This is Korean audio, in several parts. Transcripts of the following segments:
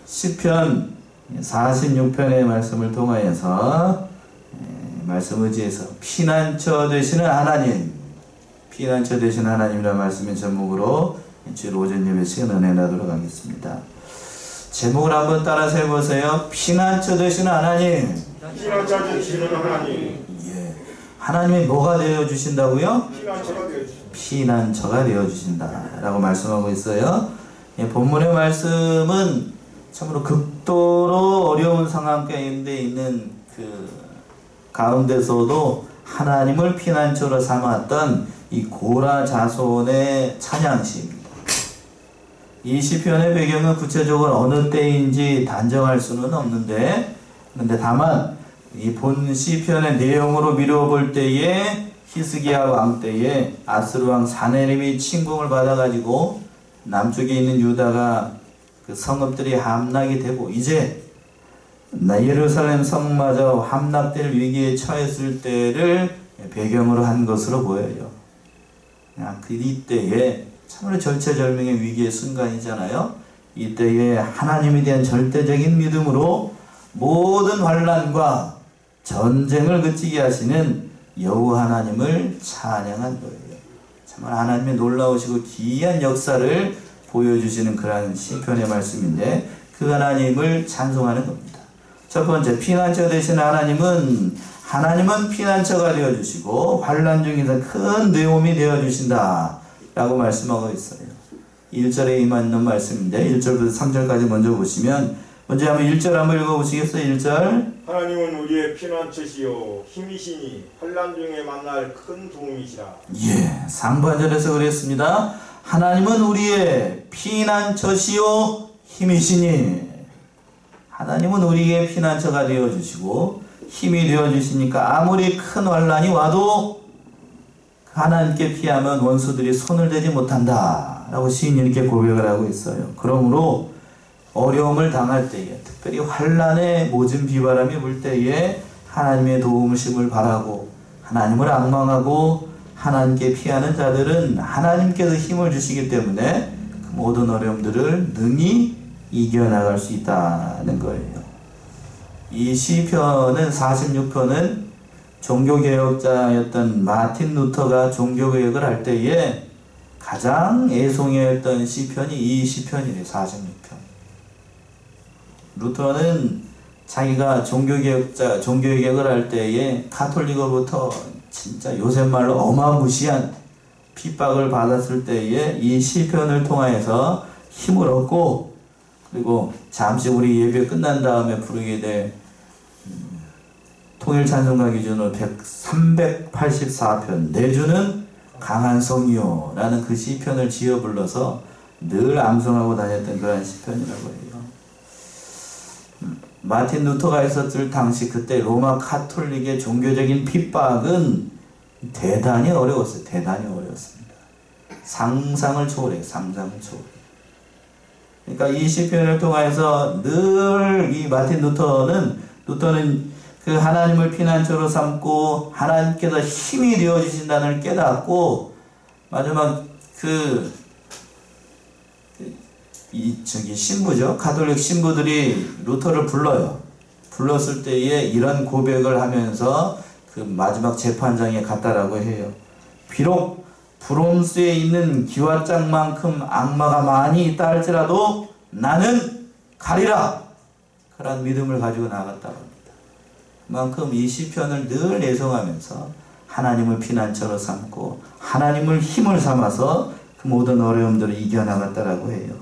시편 46편의 말씀을 통하여서 말씀 의지해서 피난처 되시는 하나님, 피난처 되시는 하나님이라는 말씀의 제목으로 주일 오전 예배 시간 은혜 나도록 하겠습니다. 제목을 한번 따라서 해보세요. 피난처 되시는 하나님. 피난처 되시는 하나님. 예. 하나님이 뭐가 되어주신다고요? 피난처가 되어주신다. 피난처가 되어주신다 라고 말씀하고 있어요. 예, 본문의 말씀은 참으로 극도로 어려운 상황 가운데 있는 그 가운데서도 하나님을 피난처로 삼았던 이 고라 자손의 찬양시입니다. 이 시편의 배경은 구체적으로 어느 때인지 단정할 수는 없는데, 그런데 다만 이 본 시편의 내용으로 미루어 볼 때에 히스기야 왕 때에 아스루 왕 사네립이 침공을 받아가지고 남쪽에 있는 유다가 그 성읍들이 함락이 되고 이제 예루살렘 성마저 함락될 위기에 처했을 때를 배경으로 한 것으로 보여요. 그 이때에 참으로 절체절명의 위기의 순간이잖아요. 이때에 하나님에 대한 절대적인 믿음으로 모든 환난과 전쟁을 그치게 하시는 여호와 하나님을 찬양한 거예요. 정말 하나님의 놀라우시고 기이한 역사를 보여주시는 그러한 시편의 말씀인데 그 하나님을 찬송하는 겁니다. 첫 번째, 피난처 되시는 하나님은 피난처가 되어주시고 환난 중에서 큰 도움이 되어주신다 라고 말씀하고 있어요. 1절에 임하는 말씀인데 1절부터 3절까지 먼저 보시면, 먼저 한번 1절 한번 읽어보시겠어요? 1절. 하나님은 우리의 피난처시요 힘이시니 환난 중에 만날 큰 도움이시라. 예, 상반절에서 그랬습니다. 하나님은 우리의 피난처시요 힘이시니, 하나님은 우리의 피난처가 되어주시고 힘이 되어주시니까 아무리 큰 환난이 와도 하나님께 피하면 원수들이 손을 대지 못한다 라고 시인이 이렇게 고백을 하고 있어요. 그러므로 어려움을 당할 때에, 특별히 환난의 모진 비바람이 불 때에 하나님의 도우심을 바라고 하나님을 앙망하고 하나님께 피하는 자들은 하나님께서 힘을 주시기 때문에 그 모든 어려움들을 능히 이겨나갈 수 있다는 거예요. 이 시편은 46편은 종교개혁자였던 마틴 루터가 종교개혁을 할 때에 가장 애송했던 시편이 이 시편이래요. 46편. 루터는 자기가 종교개혁을 할 때에 가톨릭으로부터 진짜 요새 말로 어마무시한 핍박을 받았을 때에 이 시편을 통하여서 힘을 얻고, 그리고 잠시 우리 예배 끝난 다음에 부르게 될 통일찬송가 기준으로 384편 내주는 강한 성이요 라는 그 시편을 지어 불러서 늘 암송하고 다녔던 그런 시편이라고 해요. 마틴 루터가 있었을 당시 그때 로마 카톨릭의 종교적인 핍박은 대단히 어려웠어요. 대단히 어려웠습니다. 상상을 초월해요. 상상을 초월해요. 그러니까 이 시편을 통해서 늘 이 마틴 루터는 그 하나님을 피난처로 삼고 하나님께서 힘이 되어주신다는 걸 깨닫고, 마지막 신부죠. 가톨릭 신부들이 루터를 불러요. 불렀을 때에 이런 고백을 하면서 그 마지막 재판장에 갔다라고 해요. 비록 브롬스에 있는 기와장만큼 악마가 많이 있다 할지라도 나는 가리라. 그런 믿음을 가지고 나갔다고 합니다. 그만큼 이 시편을 늘 애송하면서 하나님을 피난처로 삼고 하나님을 힘을 삼아서 그 모든 어려움들을 이겨나갔다라고 해요.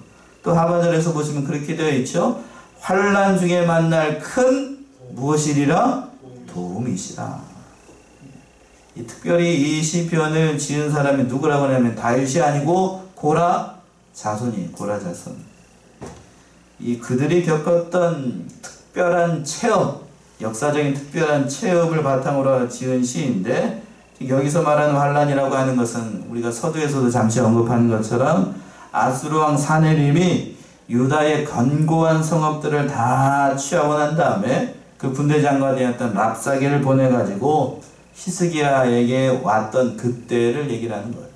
또 하반절에서 보시면 그렇게 되어 있죠. 환난 중에 만날 큰 무엇이리라? 도움이시라. 특별히 이 시편을 지은 사람이 누구라고 하냐면 다윗이 아니고 고라 자손이, 고라 자손. 그들이 겪었던 특별한 체험, 역사적인 특별한 체험을 바탕으로 지은 시인데, 여기서 말하는 환난이라고 하는 것은 우리가 서두에서도 잠시 언급한 것처럼 아스루 왕 사네립이 유다의 견고한 성읍들을 다 취하고 난 다음에 그 군대장관이 되었던 랍사게를 보내가지고 히스기야에게 왔던 그때를 얘기를 하는 것 같아요.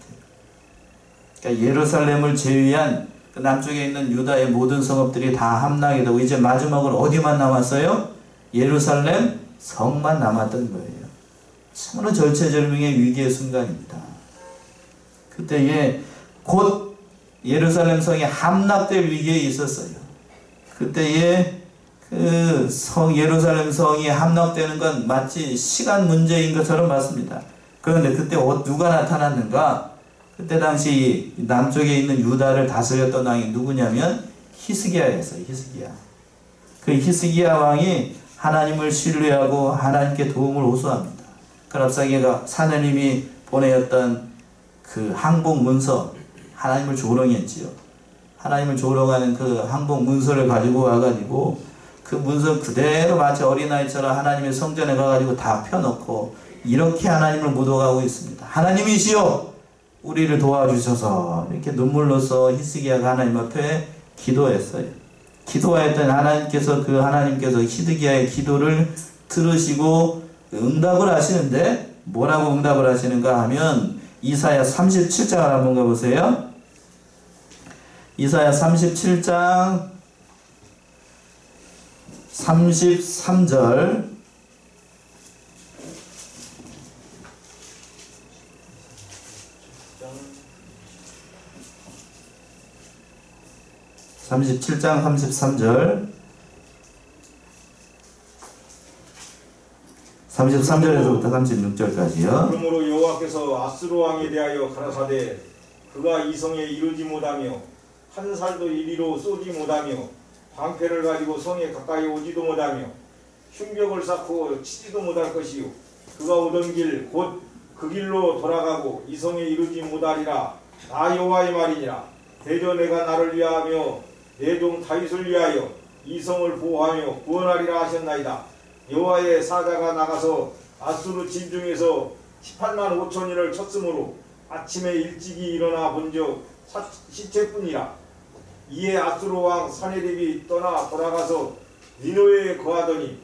그러니까 예루살렘을 제위한 그 남쪽에 있는 유다의 모든 성읍들이 다 함락이 되고 이제 마지막으로 어디만 남았어요? 예루살렘 성만 남았던 거예요. 참으로 절체절명의 위기의 순간입니다. 그때에 곧 예루살렘 성이 함락될 위기에 있었어요. 그때에 그 예루살렘 성이 함락되는 건 마치 시간 문제인 것처럼 맞습니다. 그런데 그때 누가 나타났는가? 그때 당시 남쪽에 있는 유다를 다스렸던 왕이 누구냐면 히스기야였어요. 히스기야. 그 히스기야 왕이 하나님을 신뢰하고 하나님께 도움을 호소합니다. 그 랍사게가 하나님이 보내었던 그 항복 문서, 하나님을 조롱했지요. 하나님을 조롱하는 그 항복 문서를 가지고 와가지고 그 문서 그대로 마치 어린아이처럼 하나님의 성전에 가가지고 다 펴놓고 이렇게 하나님을 묻어가고 있습니다. 하나님이시여 우리를 도와주셔서 이렇게 눈물로써 히스기야가 하나님 앞에 기도했어요. 기도했던 하나님께서 히스기야의 기도를 들으시고 응답을 하시는데 뭐라고 응답을 하시는가 하면 이사야 37장을 한번 가보세요. 이사야 37장 33절 37장 33절 33절에서부터 36절까지요. 그러므로 여호와께서 아스루 왕에 대하여 가라사대 그가 이성에 이르지 못하며 한 살도 이리로 쏘지 못하며 방패를 가지고 성에 가까이 오지도 못하며 흉벽을 쌓고 치지도 못할 것이요 그가 오던 길 곧 그 길로 돌아가고 이성에 이르지 못하리라. 나 여호와의 말이니라. 대저 내가 나를 위하며 내 종 다윗을 위하여 이 성을 보호하며 구원하리라 하셨나이다. 여호와의 사자가 나가서 아수르 진중에서 18만 5천인을 쳤으므로 아침에 일찍이 일어나 본즉 시체뿐이라. 이에 아수르 왕 사네립이 떠나 돌아가서 니느웨에 거하더니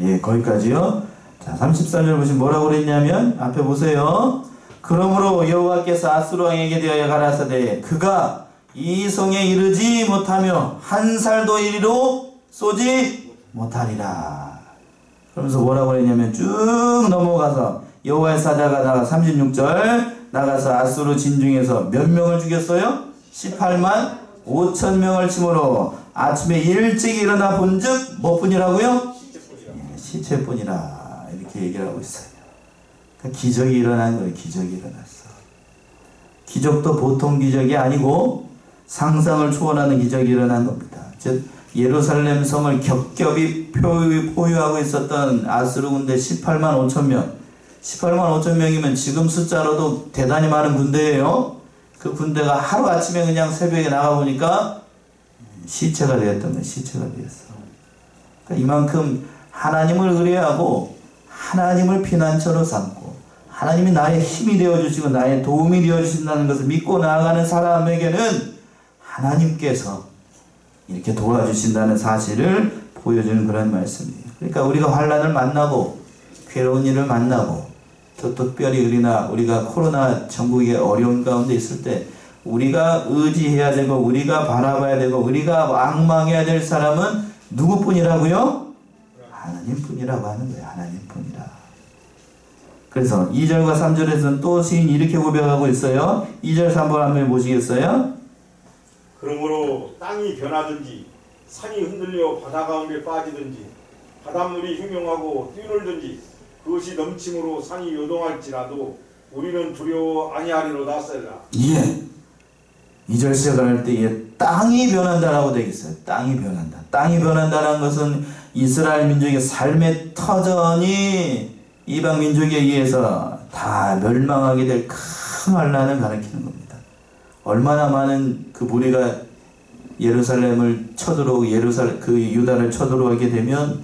예, 거기까지요. 자, 33절 보시면 뭐라고 그랬냐면 앞에 보세요. 그러므로 여호와께서 아수르 왕에게 대하여 가라사대 그가 이 성에 이르지 못하며 한 살도 이리로 쏘지 못하리라. 그러면서 뭐라고 했냐면 쭉 넘어가서 여호와의 사자가 나가 36절 나가서 아수르 진중에서 몇 명을 죽였어요? 18만 5천 명을 치므로 아침에 일찍 일어나 본즉 뭐뿐이라고요? 시체뿐이라. 이렇게 얘기를 하고 있어요. 그러니까 기적이 일어난 거예요. 기적이 일어났어. 기적도 보통 기적이 아니고 상상을 초월하는 기적이 일어난 겁니다. 즉 예루살렘 성을 겹겹이 포위하고 있었던 아수르 군대 18만 5천 명. 18만 5천 명이면 지금 숫자로도 대단히 많은 군대예요. 그 군대가 하루아침에 그냥 새벽에 나가보니까 시체가 되었던 거예요. 시체가 되었어. 그러니까 이만큼 하나님을 의뢰하고 하나님을 피난처로 삼고 하나님이 나의 힘이 되어주시고 나의 도움이 되어주신다는 것을 믿고 나아가는 사람에게는 하나님께서 이렇게 도와주신다는 사실을 보여주는 그런 말씀이에요. 그러니까 우리가 환난을 만나고 괴로운 일을 만나고 또 특별히 우리가 코로나 전국의 어려운 가운데 있을 때 우리가 의지해야 되고 우리가 바라봐야 되고 우리가 앙망해야 될 사람은 누구뿐이라고요? 하나님뿐이라고 하는 거예요. 하나님뿐이라. 그래서 2절과 3절에서는 또 시인이 이렇게 고백하고 있어요. 2절 3번 한번 보시겠어요? 그러므로 땅이 변하든지 산이 흔들려 바다 가운데 빠지든지 바닷물이 흉용하고 뛰놀든지 그것이 넘침으로 산이 요동할지라도 우리는 두려워 아니하리로다. 셀라. 예. 2절 시작할 때 땅이 변한다라고 되어 있어요. 땅이 변한다. 땅이 변한다는 것은 이스라엘 민족의 삶의 터전이 이방 민족에 의해서 다 멸망하게 될 큰 환난을 가리키는 겁니다. 얼마나 많은 그 무리가 예루살렘을 쳐들어오고 그 유다를 쳐들어오게 되면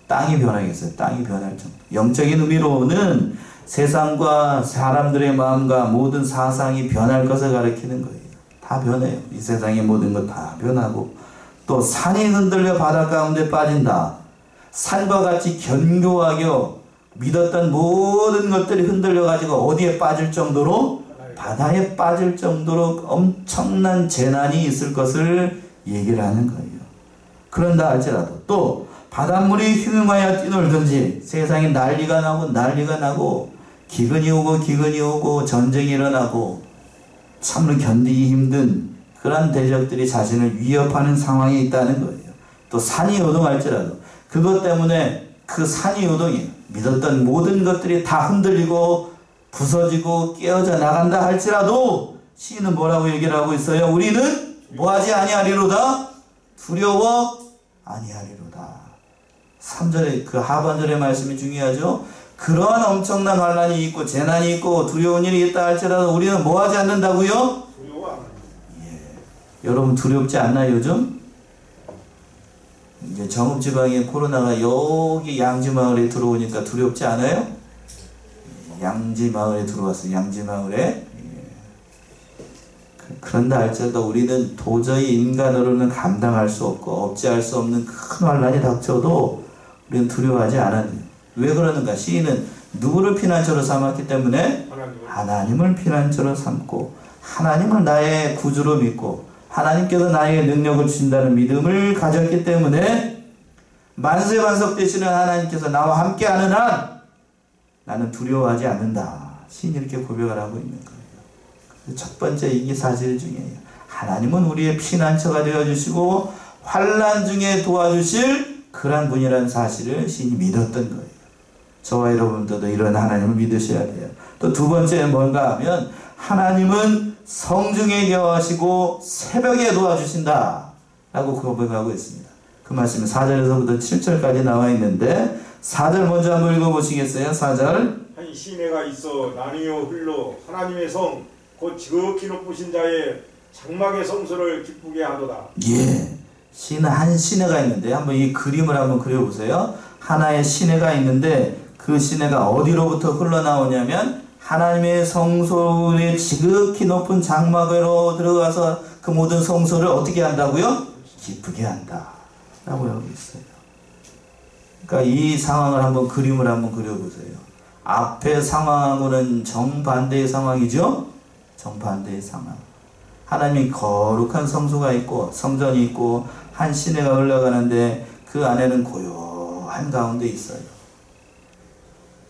땅이 변하겠어요. 땅이 변할 정도. 영적인 의미로는 세상과 사람들의 마음과 모든 사상이 변할 것을 가리키는 거예요. 다 변해요. 이 세상의 모든 것 다 변하고 또 산이 흔들려 바다 가운데 빠진다. 산과 같이 견고하게 믿었던 모든 것들이 흔들려 가지고 어디에 빠질 정도로 바다에 빠질 정도로 엄청난 재난이 있을 것을 얘기를 하는 거예요. 그런다 할지라도 또 바닷물이 흉흉하여 뛰놀든지 세상에 난리가 나고 기근이 오고 전쟁이 일어나고 참으로 견디기 힘든 그런 대적들이 자신을 위협하는 상황에 있다는 거예요. 또 산이 요동할지라도 그것 때문에 그 산이 요동이 믿었던 모든 것들이 다 흔들리고 부서지고 깨어져 나간다 할지라도 시인은 뭐라고 얘기를 하고 있어요? 우리는 뭐하지 아니하리로다? 두려워 아니하리로다. 3절의 그 하반절의 말씀이 중요하죠. 그러한 엄청난 환난이 있고 재난이 있고 두려운 일이 있다 할지라도 우리는 뭐하지 않는다고요? 두려워 안 합니다. 예. 여러분 두렵지 않나요 요즘? 이제 정읍지방에 코로나가 여기 양지마을에 들어오니까 두렵지 않아요? 양지마을에 들어왔어요. 양지마을에. 그런다 할지라도 우리는 도저히 인간으로는 감당할 수 없고 억제할 수 없는 큰 환난이 닥쳐도 우리는 두려워하지 않았네요. 왜 그러는가? 시인은 누구를 피난처로 삼았기 때문에 하나님을 피난처로 삼고 하나님을 나의 구주로 믿고 하나님께서 나에게 능력을 주신다는 믿음을 가졌기 때문에 만세만석 되시는 하나님께서 나와 함께하는 한 나는 두려워하지 않는다. 시인이 이렇게 고백을 하고 있는 거예요. 첫 번째 이게 사실 중이에요. 하나님은 우리의 피난처가 되어주시고 환난 중에 도와주실 그런 분이라는 사실을 시인이 믿었던 거예요. 저와 여러분들도 이런 하나님을 믿으셔야 돼요. 또 두 번째는 뭔가 하면 하나님은 성중에 계하시고 새벽에 도와주신다 라고 고백하고 있습니다. 그 말씀이 4절에서부터 7절까지 나와 있는데 4절 먼저 한번 읽어보시겠어요? 4절 한 시내가 있어 나뉘어 흘러 하나님의 성 곧 지극히 높으신 자의 장막의 성소를 기쁘게 하도다. 예, 시내 한 시내가 있는데 한번 이 그림을 한번 그려보세요. 하나의 시내가 있는데 그 시내가 어디로부터 흘러나오냐면 하나님의 성소의 지극히 높은 장막으로 들어가서 그 모든 성소를 어떻게 한다고요? 기쁘게 한다 라고 하고 있어요. 그러니까 이 상황을 한번 그림을 한번 그려보세요. 앞의 상황하고는 정반대의 상황이죠? 정반대의 상황. 하나님이 거룩한 성소가 있고 성전이 있고 한 시내가 흘러가는데 그 안에는 고요한 가운데 있어요.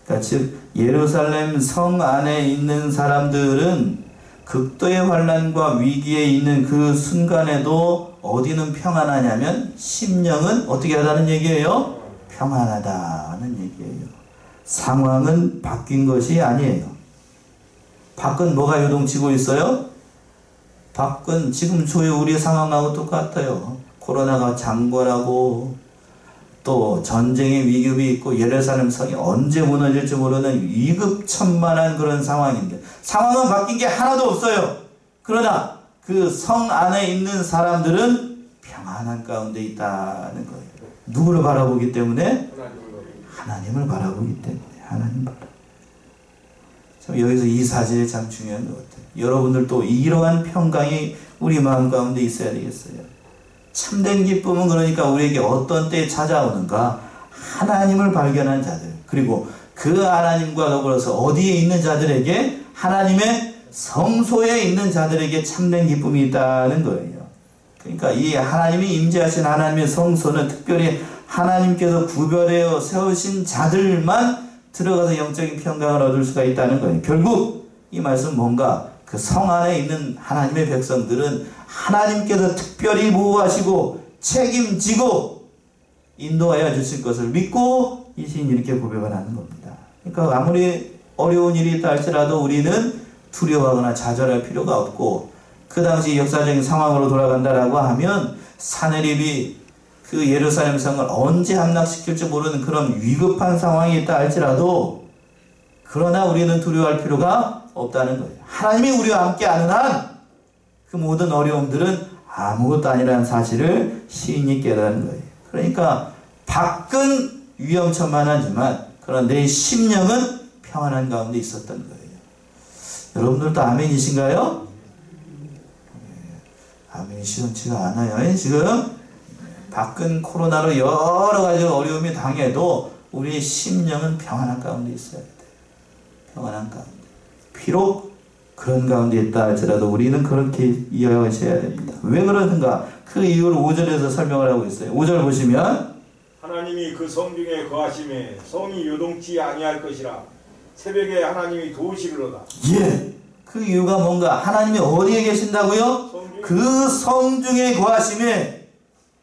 그러니까 즉 예루살렘 성 안에 있는 사람들은 극도의 환난과 위기에 있는 그 순간에도 어디는 평안하냐면 심령은 어떻게 하다는 얘기예요? 평안하다는 얘기예요. 상황은 바뀐 것이 아니에요. 밖은 뭐가 요동치고 있어요? 밖은 지금 저희 우리 상황하고 똑같아요. 코로나가 장궐하고 또 전쟁의 위급이 있고 예루살렘 성이 언제 무너질지 모르는 위급천만한 그런 상황인데 상황은 바뀐 게 하나도 없어요. 그러나 그 성 안에 있는 사람들은 평안한 가운데 있다는 거예요. 누구를 바라보기 때문에? 하나님을 바라보기 때문에. 하나님 바라보기. 참 여기서 이 사실이 참 중요한 것 같아요. 여러분들도 이러한 평강이 우리 마음 가운데 있어야 되겠어요. 참된 기쁨은 그러니까 우리에게 어떤 때에 찾아오는가? 하나님을 발견한 자들, 그리고 그 하나님과 더불어서 어디에 있는 자들에게? 하나님의 성소에 있는 자들에게 참된 기쁨이 있다는 거예요. 그러니까 이 하나님이 임재하신 하나님의 성소는 특별히 하나님께서 구별하여 세우신 자들만 들어가서 영적인 평강을 얻을 수가 있다는 거예요. 결국 이 말씀은 뭔가 그 성 안에 있는 하나님의 백성들은 하나님께서 특별히 보호하시고 책임지고 인도하여 주실 것을 믿고 이 시인이 이렇게 고백을 하는 겁니다. 그러니까 아무리 어려운 일이 있다 할지라도 우리는 두려워하거나 좌절할 필요가 없고 그 당시 역사적인 상황으로 돌아간다라고 하면 사내립이 그 예루살렘 성을 언제 함락시킬지 모르는 그런 위급한 상황이 있다 할지라도 그러나 우리는 두려워할 필요가 없다는 거예요. 하나님이 우리와 함께하는 한 그 모든 어려움들은 아무것도 아니라는 사실을 시인이 깨달은 거예요. 그러니까 밖은 위험천만하지만 그러나 내 심령은 평안한 가운데 있었던 거예요. 여러분들도 아멘이신가요? 아멘이 시원치가 않아요. 지금 밖은 코로나로 여러 가지 어려움이 당해도 우리의 심령은 평안한 가운데 있어야 돼요. 평안한 가운데. 비록 그런 가운데 있다 할지라도 우리는 그렇게 이해하셔야 됩니다. 왜 그러는가? 그 이유를 5절에서 설명을 하고 있어요. 5절 보시면 하나님이 그 성 중에 거하심에 성이 요동치 아니할 것이라 새벽에 하나님이 도우시리로다. 예, 그 이유가 뭔가? 하나님이 어디에 계신다고요? 그 성 중에 거하심에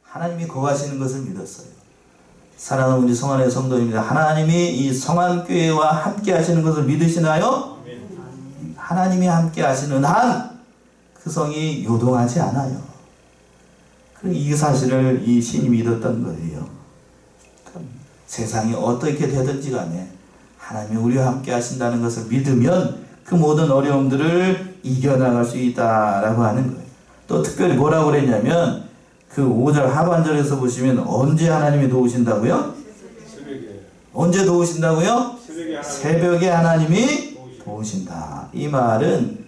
하나님이 거하시는 것을 믿었어요. 사랑하는 우리 성안의 성도입니다. 하나님이 이 성안교회와 함께 하시는 것을 믿으시나요? 아멘. 하나님이 함께 하시는 한 그 성이 요동하지 않아요. 이 사실을 이 시인이 믿었던 거예요. 세상이 어떻게 되든지 간에 하나님이 우리와 함께 하신다는 것을 믿으면 그 모든 어려움들을 이겨나갈 수 있다라고 하는 거예요. 또 특별히 뭐라고 그랬냐면 그 5절 하반절에서 보시면 언제 하나님이 도우신다고요? 새벽에. 언제 도우신다고요? 새벽에 하나님이 도우신다. 이 말은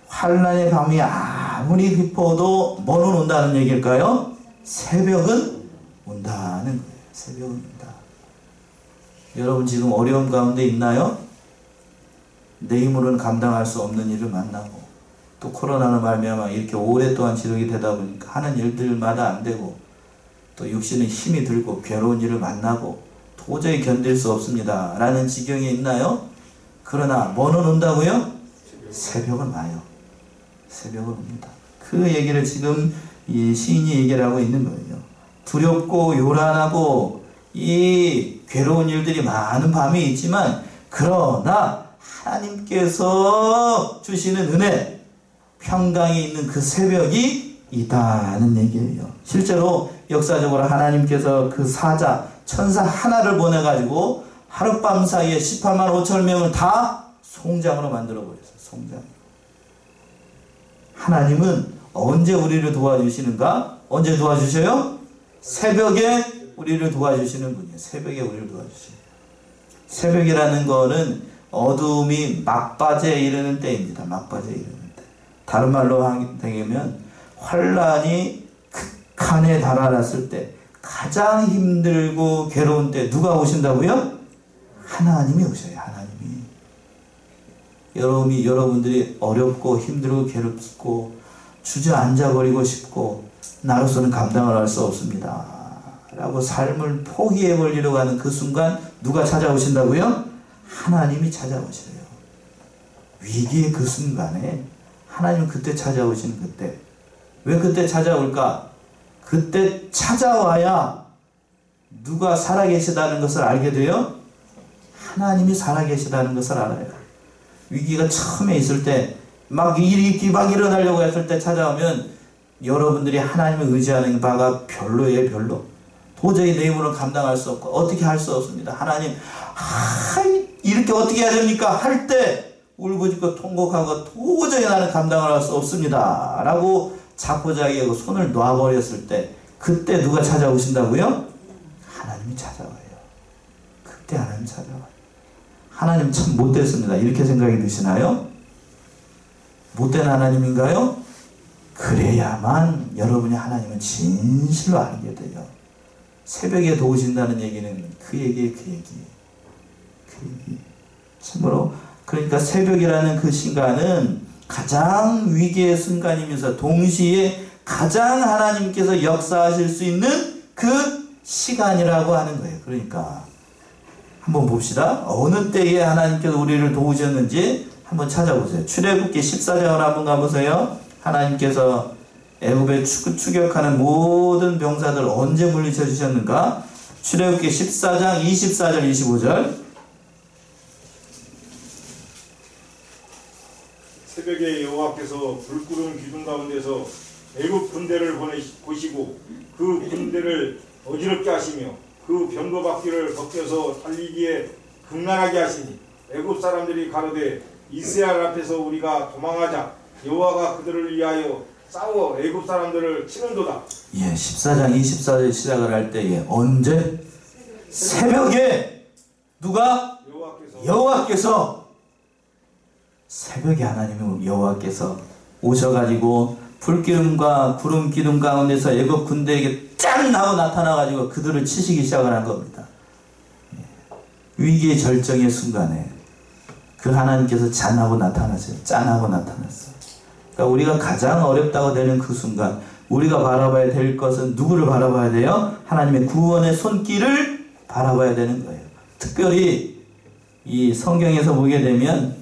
환난의 밤이 아무리 깊어도 뭐는 온다는 얘기일까요? 새벽은 온다는 거예요. 새벽은 온다. 여러분 지금 어려움 가운데 있나요? 내 힘으로는 감당할 수 없는 일을 만나고 또 코로나로 말미암아 이렇게 오랫동안 지속이 되다 보니까 하는 일들마다 안 되고 또 육신의 힘이 들고 괴로운 일을 만나고 도저히 견딜 수 없습니다 라는 지경에 있나요? 그러나 뭐는 온다고요? 새벽은 와요. 새벽은 옵니다. 그 얘기를 지금 이 시인이 얘기를 하고 있는 거예요. 두렵고 요란하고 이 괴로운 일들이 많은 밤이 있지만 그러나 하나님께서 주시는 은혜, 평강이 있는 그 새벽이 있다는 얘기예요. 실제로 역사적으로 하나님께서 그 사자, 천사 하나를 보내가지고 하룻밤 사이에 18만 5천 명을 다 송장으로 만들어버렸어요. 송장. 하나님은 언제 우리를 도와주시는가? 언제 도와주셔요? 새벽에 우리를 도와주시는 분이에요. 새벽에 우리를 도와주시는. 새벽이라는 거는 어둠이 막바지에 이르는 때입니다. 막바지에 이르는 때. 다른 말로 하게 되면 환란이 극한에 달아났을 때 가장 힘들고 괴로운 때 누가 오신다고요? 하나님이 오셔요. 하나님이. 여러분들이 어렵고 힘들고 괴롭고 주저앉아버리고 싶고 나로서는 감당을 할 수 없습니다 라고 삶을 포기해버리려고 하는 그 순간 누가 찾아오신다고요? 하나님이 찾아오셔요. 위기의 그 순간에 하나님은 그때 찾아오시는 그때. 왜 그때 찾아올까? 그때 찾아와야 누가 살아계시다는 것을 알게 돼요? 하나님이 살아계시다는 것을 알아요. 위기가 처음에 있을 때 막 일이 막 일어나려고 했을 때 찾아오면 여러분들이 하나님을 의지하는 바가 별로예요. 별로. 도저히 내 힘으로 감당할 수 없고 어떻게 할 수 없습니다. 하나님 이렇게 어떻게 해야 됩니까? 할 때 울부짖고 통곡하고 도저히 나는 감당을 할 수 없습니다 라고 자포자기하고 손을 놔버렸을 때 그때 누가 찾아오신다고요? 하나님이 찾아와요. 그때 하나님 찾아와요. 하나님 참 못됐습니다 이렇게 생각이 드시나요? 못된 하나님인가요? 그래야만 여러분이 하나님은 진실로 알게 돼요. 새벽에 도우신다는 얘기는 그 얘기. 참으로 그러니까 새벽이라는 그 시간은 가장 위기의 순간이면서 동시에 가장 하나님께서 역사하실 수 있는 그 시간이라고 하는 거예요. 그러니까 한번 봅시다. 어느 때에 하나님께서 우리를 도우셨는지 한번 찾아보세요. 출애굽기 14장을 한번 가보세요. 하나님께서 애굽에 추격하는 모든 병사들 언제 물리쳐 주셨는가? 출애굽기 14장 24절 25절. 새벽에 여호와께서 불구름 기둥 가운데서 애굽 군대를 보시고 그 군대를 어지럽게 하시며 그 병거바퀴를 벗겨서 달리기에 극난하게 하시니 애굽 사람들이 가로되 이스라엘 앞에서 우리가 도망하자. 여호와가 그들을 위하여 싸워 애굽 사람들을 치는도다. 예, 14장 24절 시작을 할 때에 언제? 새벽에 누가? 여호와께서 새벽에 하나님은 여호와께서 오셔가지고 불기름과 구름 기둥 가운데서 애굽 군대에게 짠 하고 나타나가지고 그들을 치시기 시작을 한 겁니다. 위기의 절정의 순간에 그 하나님께서 짠하고 나타났어요. 짠하고 나타났어요. 그러니까 우리가 가장 어렵다고 되는 그 순간 우리가 바라봐야 될 것은 누구를 바라봐야 돼요? 하나님의 구원의 손길을 바라봐야 되는 거예요. 특별히 이 성경에서 보게 되면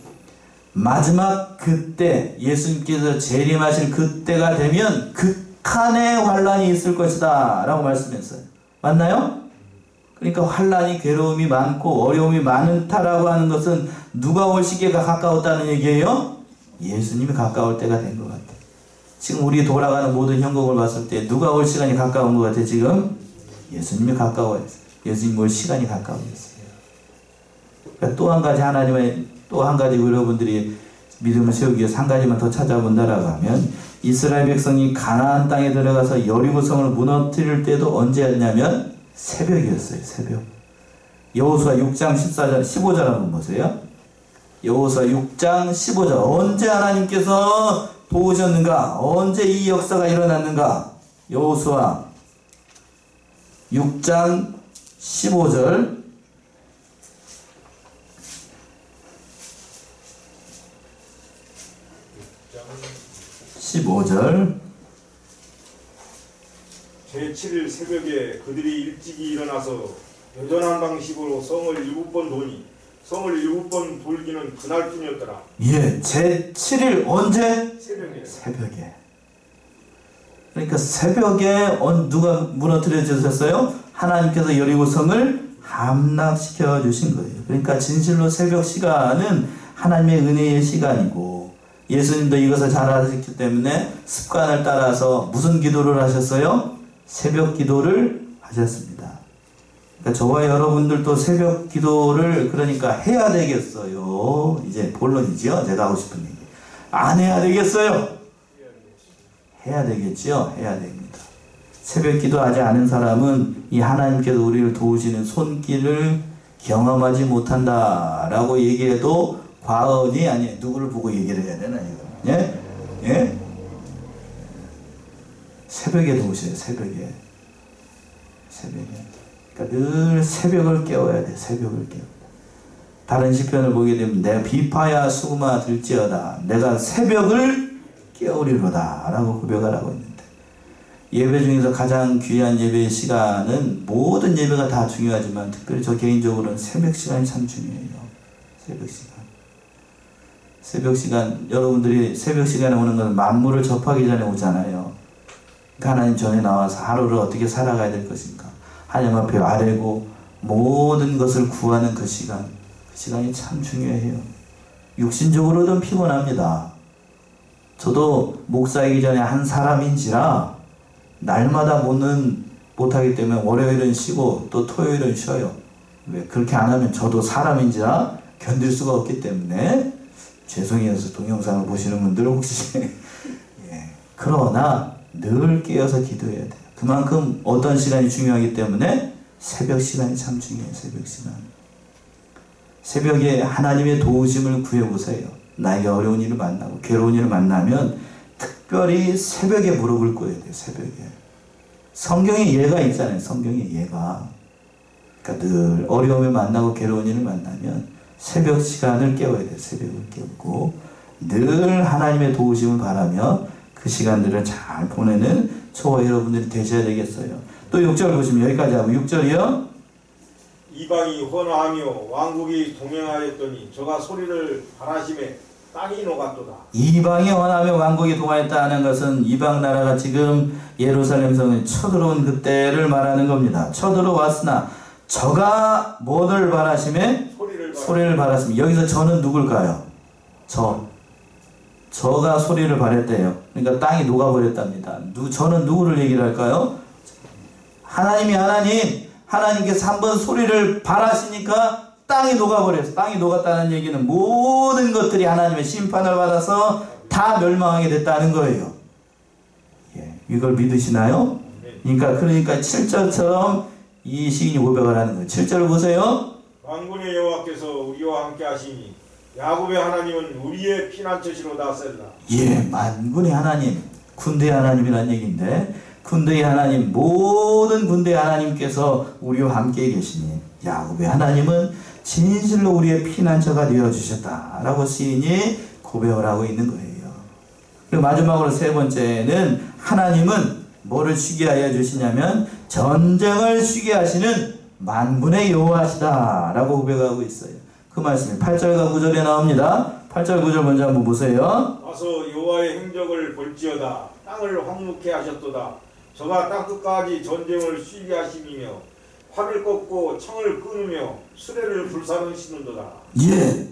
마지막 그때 예수님께서 재림하실 그때가 되면 극한의 환란이 있을 것이다 라고 말씀했어요. 맞나요? 그러니까 환란이 괴로움이 많고 어려움이 많다라고 하는 것은 누가 올 시기가 가까웠다는 얘기예요? 예수님이 가까울 때가 된 것 같아요. 지금 우리 돌아가는 모든 현곡을 봤을 때 누가 올 시간이 가까운 것 같아요? 지금 예수님이 가까워요. 예수님 올 시간이 가까워졌어요. 그러니까 또 한 가지 하나님의 또 한 가지 여러분들이 믿음을 세우기 위해서 한 가지만 더 찾아본다라고 하면 이스라엘 백성이 가나안 땅에 들어가서 여리고성을 무너뜨릴 때도 언제였냐면 새벽이었어요. 새벽. 여호수아 6장 14절 15절 한번 보세요. 여호수아 6장 15절 언제 하나님께서 도우셨는가? 언제 이 역사가 일어났는가? 여호수아 6장 15절 15절 제7일 새벽에 그들이 일찍이 일어나서 여전한 방식으로 성을 7번 도니 성을 7번 돌기는 그날뿐이었더라. 예, 제7일 언제? 새벽에. 그러니까 새벽에 누가 무너뜨려 주셨어요? 하나님께서 여리고성을 함락시켜 주신 거예요. 그러니까 진실로 새벽 시간은 하나님의 은혜의 시간이고 예수님도 이것을 잘 아셨기 때문에 습관을 따라서 무슨 기도를 하셨어요? 새벽 기도를 하셨습니다. 그러니까 저와 여러분들도 새벽 기도를 그러니까 해야 되겠어요. 이제 본론이죠. 제가 하고 싶은 얘기. 안 해야 되겠어요? 해야 되겠죠. 해야 됩니다. 새벽 기도하지 않은 사람은 이 하나님께서 우리를 도우시는 손길을 경험하지 못한다라고 얘기해도 과언이 아니에요. 누구를 보고 얘기를 해야 되나 이거. 예? 예? 새벽에 도우셔요. 새벽에. 그러니까 늘 새벽을 깨워야 돼. 새벽을 깨워. 다른 시편을 보게 되면 내 비파야 수구마 들지어다. 내가 새벽을 깨우리로다 라고 고백을 하고 있는데 예배 중에서 가장 귀한 예배의 시간은 모든 예배가 다 중요하지만 특별히 저 개인적으로는 새벽 시간이 참 중요해요. 새벽 시간. 새벽 시간, 여러분들이 새벽 시간에 오는 것은 만물을 접하기 전에 오잖아요. 하나님 전에 나와서 하루를 어떻게 살아가야 될 것인가. 하나님 앞에 아뢰고 모든 것을 구하는 그 시간이 참 중요해요. 육신적으로도 피곤합니다. 저도 목사이기 전에 한 사람인지라 날마다 못하기 때문에 월요일은 쉬고 또 토요일은 쉬어요. 왜 그렇게 안 하면 저도 사람인지라 견딜 수가 없기 때문에 죄송해서 동영상을 보시는 분들은 혹시 예. 그러나 늘 깨어서 기도해야 돼요. 그만큼 어떤 시간이 중요하기 때문에 새벽 시간이 참 중요해요. 새벽 시간. 새벽에 하나님의 도우심을 구해보세요. 나에게 어려운 일을 만나고 괴로운 일을 만나면 특별히 새벽에 무릎을 꿇어야 돼요. 새벽에. 성경에 예가 있잖아요. 성경에 예가. 그러니까 늘 어려움을 만나고 괴로운 일을 만나면 새벽 시간을 깨워야 돼요. 새벽을 깨우고 늘 하나님의 도우심을 바라며 그 시간들을 잘 보내는 저와 여러분들이 되셔야 되겠어요. 또 6절 보시면 여기까지 하고 6절이요. 이방이 헌화하며 왕국이 동행하였더니 저가 소리를 바라심에 땅이 녹았도다. 이방이 헌하며 왕국이 동행하였다는 것은 이방 나라가 지금 예루살렘 성에 쳐들어온 그때를 말하는 겁니다. 쳐들어왔으나 저가 뭐를 바라심에 소리를 바랐으면 여기서 저는 누굴까요? 저가 소리를 바랬대요. 그러니까 땅이 녹아버렸답니다. 저는 누구를 얘기를 할까요? 하나님께서 한번 소리를 바라시니까 땅이 녹아버렸어요. 땅이 녹았다는 얘기는 모든 것들이 하나님의 심판을 받아서 다 멸망하게 됐다는 거예요. 예, 이걸 믿으시나요? 그러니까 7절처럼 이 시인이 고백을 하는 거예요. 7절을 보세요. 만군의 여호와께서 우리와 함께 하시니 야곱의 하나님은 우리의 피난처시로다 셀라. 예, 만군의 하나님, 군대의 하나님이라는 얘기인데 군대의 하나님, 모든 군대의 하나님께서 우리와 함께 계시니 야곱의 하나님은 진실로 우리의 피난처가 되어주셨다라고 시인이 고백을 하고 있는 거예요. 그리고 마지막으로 세 번째는 하나님은 뭐를 쉬게 하여 주시냐면 전쟁을 쉬게 하시는 만군의 여호와시다 라고 고백하고 있어요. 그 말씀이 8절과 9절에 나옵니다. 8절 9절 먼저 한번 보세요. 와서 여호와의 행적을 볼지어다. 땅을 황무케 하셨도다. 저가 땅끝까지 전쟁을 쉬게 하심이며 활을 꺾고 창을 끊으며 수레를 불사르시는도다. 예.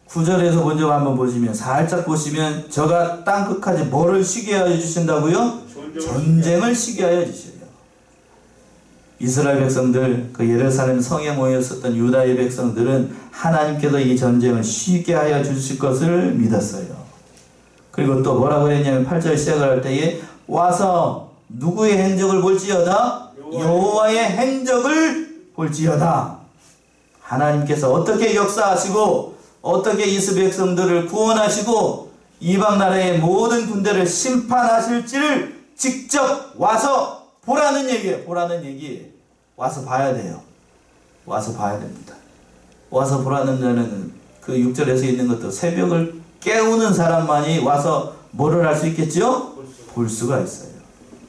9절에서 먼저 한번 보시면 살짝 보시면 저가 땅끝까지 뭐를 쉬게 하여 주신다고요? 전쟁을 쉬게 하여 주셔요. 이스라엘 백성들, 그 예루살렘 성에 모였었던 유다의 백성들은 하나님께서 이 전쟁을 쉬게 하여 주실 것을 믿었어요. 그리고 또 뭐라고 했냐면 8절 시작을 할 때에 와서 누구의 행적을 볼지어다? 여호와의 행적을 볼지어다. 하나님께서 어떻게 역사하시고 어떻게 이스라엘 백성들을 구원하시고 이방 나라의 모든 군대를 심판하실지를 직접 와서 보라는 얘기예요. 보라는 얘기. 와서 봐야 돼요. 와서 봐야 됩니다. 와서 보라는 자는 그 6절에서 있는 것도 새벽을 깨우는 사람만이 와서 뭐를 할 수 있겠죠? 볼 수가 있어요.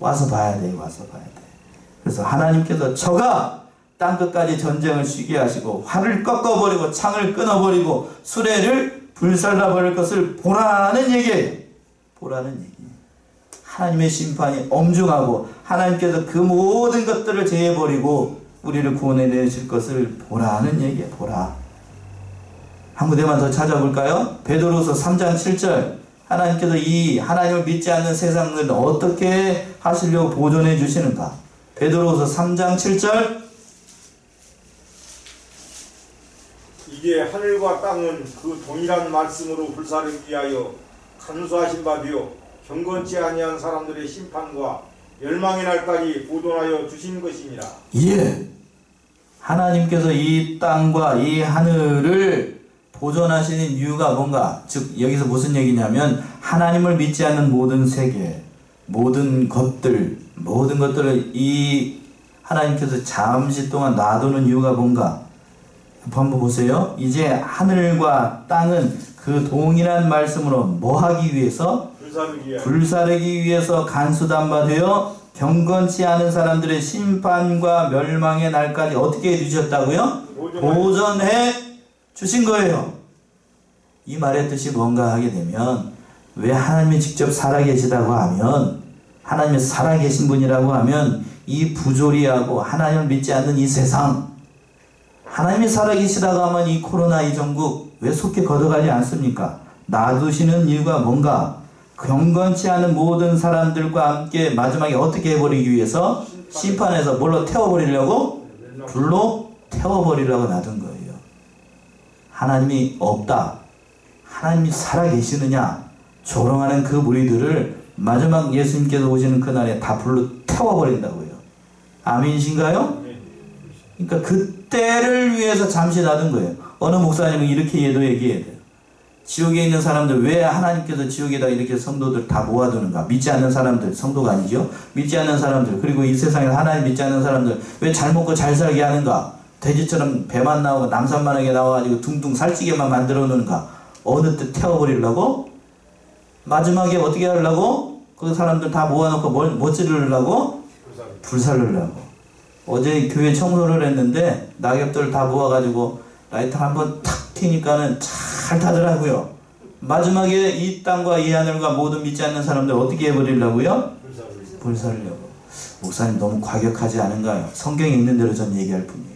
와서 봐야 돼요. 와서 봐야 돼요. 그래서 하나님께서 저가 땅끝까지 전쟁을 쉬게 하시고 활을 꺾어버리고 창을 끊어버리고 수레를 불살라버릴 것을 보라는 얘기예요. 보라는 얘기예요. 하나님의 심판이 엄중하고 하나님께서 그 모든 것들을 제해버리고 우리를 구원해내실 것을 보라는 얘기예요. 보라. 한 구대만 더 찾아볼까요? 베드로서 3장 7절. 하나님께서 이 하나님을 믿지 않는 세상을 어떻게 하시려고 보존해 주시는가? 베드로서 3장 7절. 이게 하늘과 땅은 그 동일한 말씀으로 불사르기 위하여 간수하신 바 되어 경건치 아니한 사람들의 심판과 멸망의 날까지 보존하여 주신 것이니라. 예. 하나님께서 이 땅과 이 하늘을 보존하시는 이유가 뭔가? 즉 여기서 무슨 얘기냐면 하나님을 믿지 않는 모든 세계, 모든 것들을 이 하나님께서 잠시 동안 놔두는 이유가 뭔가? 한번 보세요. 이제 하늘과 땅은 그 동일한 말씀으로 뭐 하기 위해서? 불사르기 위해서 간수단바되어 경건치 않은 사람들의 심판과 멸망의 날까지 어떻게 해주셨다고요? 보존해 주신 거예요. 이 말의 뜻이 뭔가 하게 되면 왜 하나님이 직접 살아계시다고 하면 하나님이 살아계신 분이라고 하면 이 부조리하고 하나님을 믿지 않는 이 세상 하나님이 살아계시다고 하면 이 코로나 이 전국 왜 속히 걷어가지 않습니까? 놔두시는 이유가 뭔가? 경건치 않은 모든 사람들과 함께 마지막에 어떻게 해버리기 위해서? 심판해서 뭘로 태워버리려고? 불로 태워버리려고 놔둔 거예요. 하나님이 없다. 하나님이 살아계시느냐? 조롱하는 그 무리들을 마지막 예수님께서 오시는 그날에 다 불로 태워버린다고요. 아멘이신가요? 그러니까 그때를 위해서 잠시 놔둔 거예요. 어느 목사님은 이렇게 얘기해야 돼요. 지옥에 있는 사람들 왜 하나님께서 지옥에다 이렇게 성도들 다 모아두는가? 믿지 않는 사람들, 성도가 아니죠. 믿지 않는 사람들, 그리고 이 세상에 하나님 믿지 않는 사람들 왜 잘 먹고 잘 살게 하는가? 돼지처럼 배만 나오고 남산만하게 나와가지고 둥둥 살찌게만 만들어 놓는가? 어느 때 태워버리려고? 마지막에 어떻게 하려고? 그 사람들 다 모아놓고 뭐 찌르려고? 불살르려고. 어제 교회 청소를 했는데 낙엽들 다 모아가지고 라이터 한번 탁 튀니까는 잘 타더라고요. 마지막에 이 땅과 이 하늘과 모든 믿지 않는 사람들 어떻게 해버리려고요? 불살르려고. 목사님 너무 과격하지 않은가요? 성경에 있는 대로 전 얘기할 뿐이에요.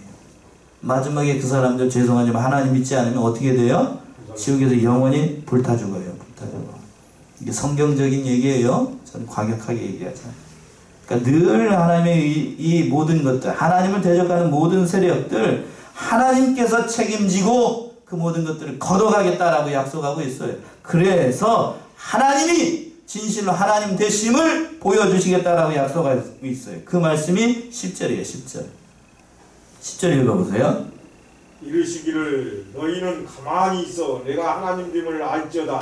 마지막에 그 사람들 죄송하지만 하나님 믿지 않으면 어떻게 돼요? 지옥에서 영원히 불타 죽어요. 불타 죽어. 이게 성경적인 얘기예요. 저는 과격하게 얘기하잖아요. 그러니까 늘 하나님의 이 모든 것들, 하나님을 대적하는 모든 세력들, 하나님께서 책임지고 그 모든 것들을 걷어가겠다라고 약속하고 있어요. 그래서 하나님이 진실로 하나님 되심을 보여주시겠다라고 약속하고 있어요. 그 말씀이 10절이에요. 10절. 10절 읽어보세요. 이르시기를 너희는 가만히 있어 내가 하나님됨을 알지어다.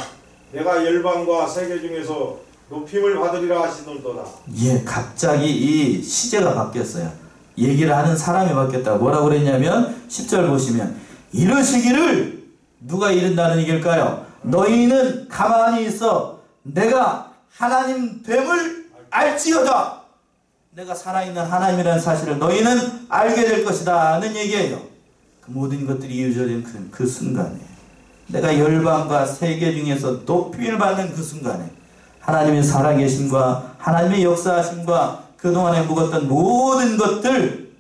내가 열방과 세계 중에서 높임을 받으리라 하시던도다. 예, 갑자기 이 시제가 바뀌었어요. 얘기를 하는 사람이 바뀌었다. 뭐라고 그랬냐면 10절 보시면 이러시기를 누가 이른다는 얘기일까요? 너희는 가만히 있어 내가 하나님 됨을 알지어다. 내가 살아있는 하나님이라는 사실을 너희는 알게 될 것이다 는 얘기예요. 그 모든 것들이 이루어진 그 순간에, 내가 열방과 세계 중에서 높임을 받는 그 순간에 하나님의 살아계심과 하나님의 역사하심과 그동안에 묵었던 모든 것들,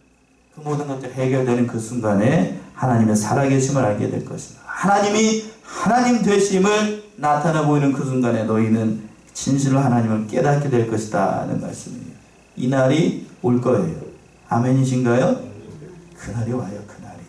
그 모든 것들이 해결되는 그 순간에 하나님의 살아계심을 알게 될 것이다. 하나님이 하나님 되심을 나타나 보이는 그 순간에 너희는 진실로 하나님을 깨닫게 될 것이다 하는 말씀이에요. 이 날이 올 거예요. 아멘이신가요? 그날이 와요. 그날이.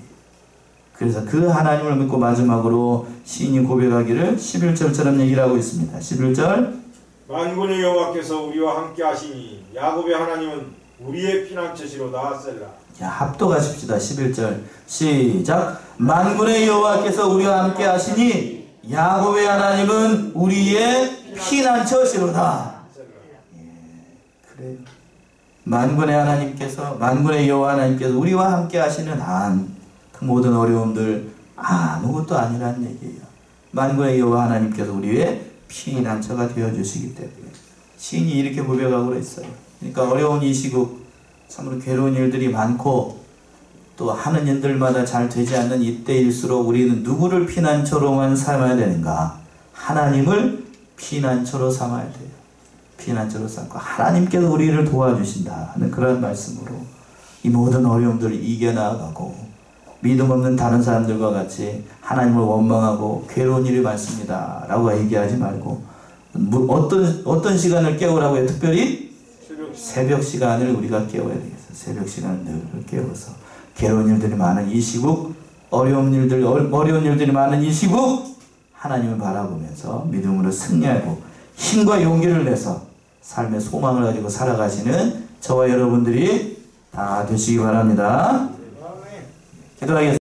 그래서 그 하나님을 믿고 마지막으로 시인이 고백하기를 11절처럼 얘기를 하고 있습니다. 11절 만군의 여호와께서 우리와 함께 하시니 야곱의 하나님은 우리의 피난처시로다. 셀라. 자, 합독하십시다. 11절 시작. 만군의 여호와께서 우리와 함께 하시니 야곱의 하나님은 우리의 피난처시로다. 그래요. 만군의 하나님께서, 만군의 여호와 하나님께서 우리와 함께 하시는 한 그 모든 어려움들 아무것도 아니라는 얘기예요. 만군의 여호와 하나님께서 우리의 피난처가 되어주시기 때문에 시인이 이렇게 고백하고 있어요. 그러니까 어려운 이 시국, 참으로 괴로운 일들이 많고 또 하는 일들마다 잘 되지 않는 이때일수록 우리는 누구를 피난처로만 삼아야 되는가? 하나님을 피난처로 삼아야 돼요. 피난처로 삼고 하나님께서 우리를 도와주신다 하는 그런 말씀으로 이 모든 어려움들을 이겨나가고 믿음 없는 다른 사람들과 같이 하나님을 원망하고 괴로운 일이 많습니다 라고 얘기하지 말고 어떤 시간을 깨우라고 해요? 특별히 새벽 시간을 우리가 깨워야 되겠어요. 새벽 시간을 늘 깨워서 괴로운 일들이 많은 이 시국, 어려운 일들이 많은 이 시국 하나님을 바라보면서 믿음으로 승리하고 힘과 용기를 내서 삶의 소망을 가지고 살아가시는 저와 여러분들이 다 되시기 바랍니다. 기도하겠습니다.